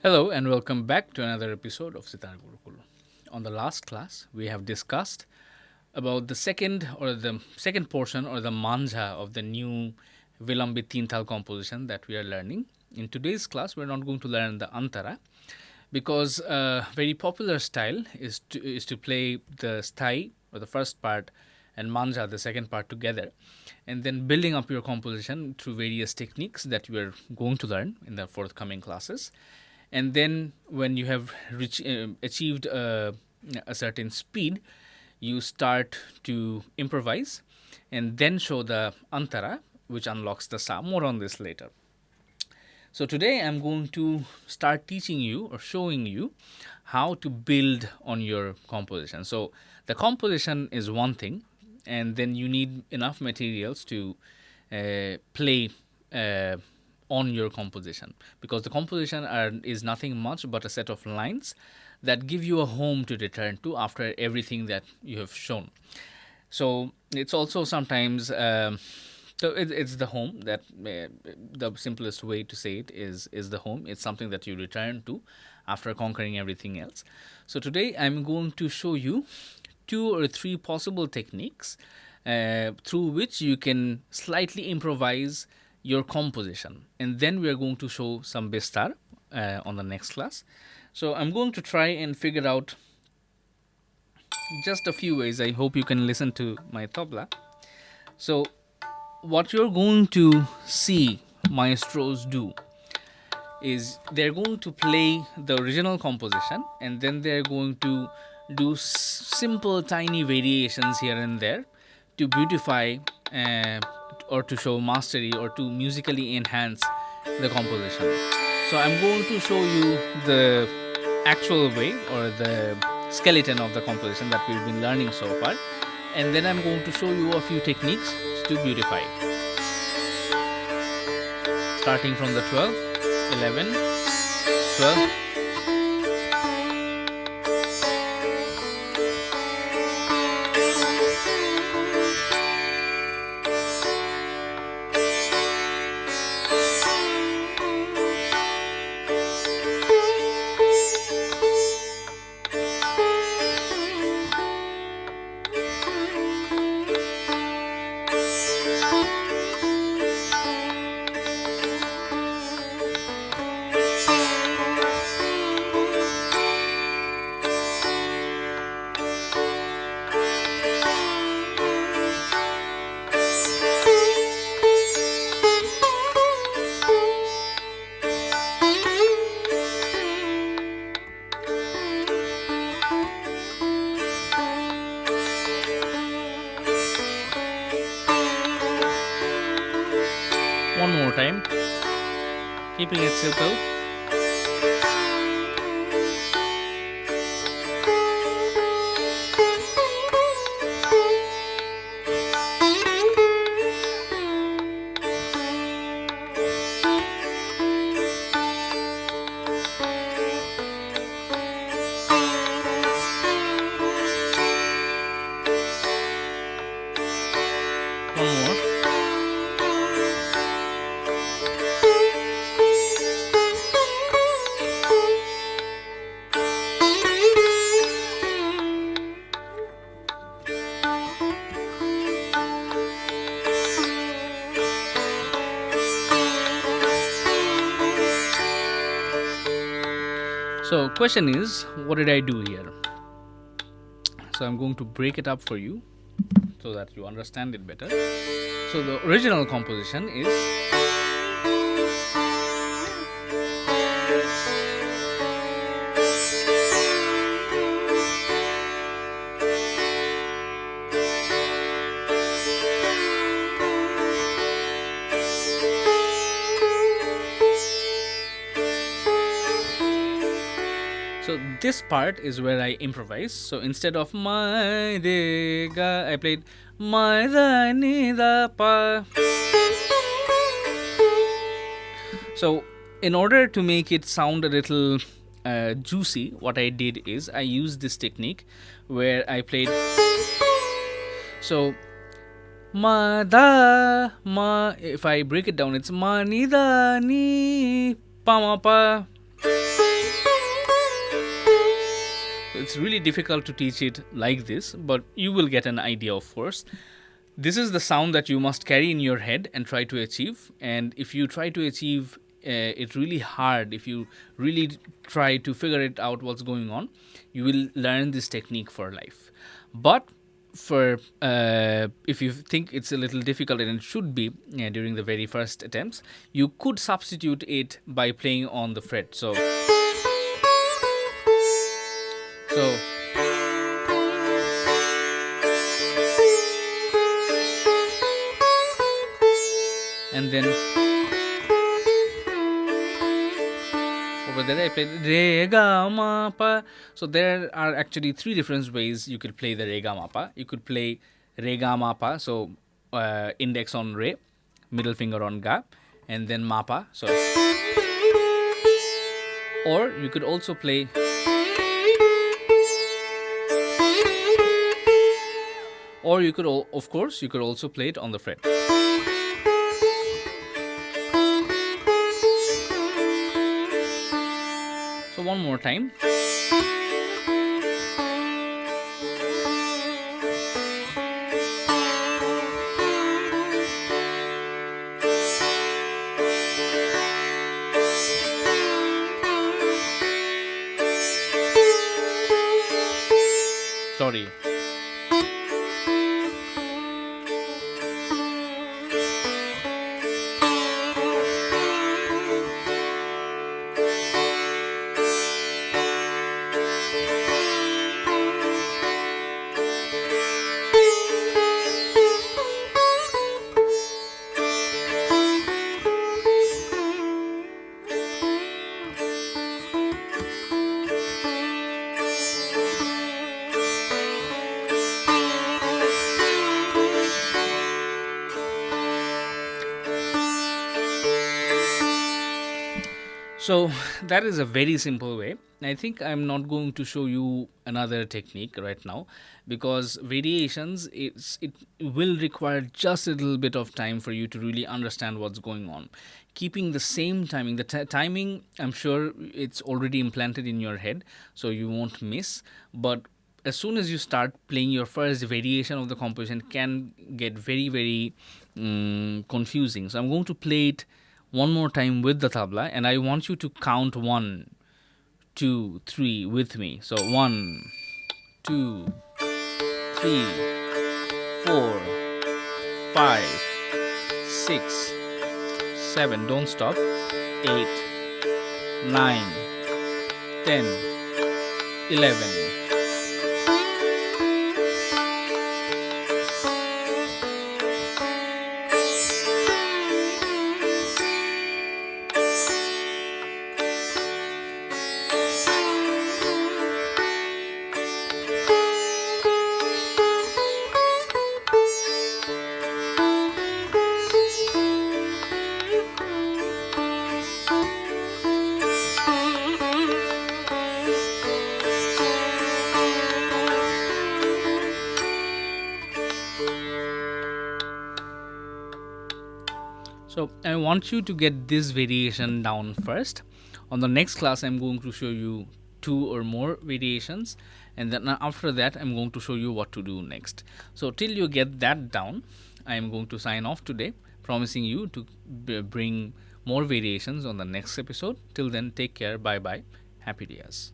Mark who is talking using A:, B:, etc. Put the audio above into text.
A: Hello and welcome back to another episode of Sitar Gurukul. On the last class, we have discussed about the second portion or the manja of the new vilambit tintal composition that we are learning. In today's class, we're not going to learn the antara because a very popular style is to play the sthai or the first part and manja the second part together, and then building up your composition through various techniques that we are going to learn in the forthcoming classes. And then when you have achieved a certain speed, you start to improvise and then show the antara, which unlocks the sa. More on this later. So today I'm going to start teaching you or showing you how to build on your composition. So the composition is one thing, and then you need enough materials to play on your composition, because the composition is nothing much but a set of lines that give you a home to return to after everything that you have shown. So it's also sometimes it's the home that the simplest way to say it is the home. It's something that you return to after conquering everything else. So today I'm going to show you two or three possible techniques through which you can slightly improvise your composition, and then we are going to show some bistar on the next class. So I'm going to try and figure out just a few ways. I hope you can listen to my tabla. So what you're going to see maestros do is they're going to play the original composition, and then they're going to do simple tiny variations here and there to beautify or to show mastery or to musically enhance the composition. So I'm going to show you the actual way or the skeleton of the composition that we've been learning so far, and then I'm going to show you a few techniques to beautify, starting from the 12, 11, 12. One more time, keeping it simple. One more. So question is, what did I do here? So I'm going to break it up for you so that you understand it better. So the original composition is so this part is where I improvise. So instead of my de ga, I played my da ni da pa. So in order to make it sound a little juicy, what I did is I used this technique where I played. So ma da ma. If I break it down, it's ma ni da ni pa ma pa. It's really difficult to teach it like this, but you will get an idea, of course. This is the sound that you must carry in your head and try to achieve. And if you try to achieve it really hard, if you really try to figure it out what's going on, you will learn this technique for life. But for if you think it's a little difficult, and it should be during the very first attempts, you could substitute it by playing on the fret. So and then over there I played re ga ma pa. So there are actually three different ways you could play the re ga ma pa. You could play re ga ma pa, so index on re, middle finger on ga, and then ma pa. So, or you could also play, or you could of course you could also play it on the fret. So one more time. Sorry. So that is a very simple way. I think I'm not going to show you another technique right now, because variations, it will require just a little bit of time for you to really understand what's going on. Keeping the same timing, the timing, I'm sure it's already implanted in your head, so you won't miss. But as soon as you start playing your first variation of the composition, can get very, very confusing. So I'm going to play it one more time with the tabla, and I want you to count 1, 2, 3 with me. So 1, 2, 3, 4, 5, 6, 7. Don't stop. 8, 9, 10, 11. So I want you to get this variation down first. On the next class, I'm going to show you 2 or more variations, and then after that, I'm going to show you what to do next. So till you get that down, I'm going to sign off today, promising you to bring more variations on the next episode. Till then, take care. Bye bye. Happy Dias.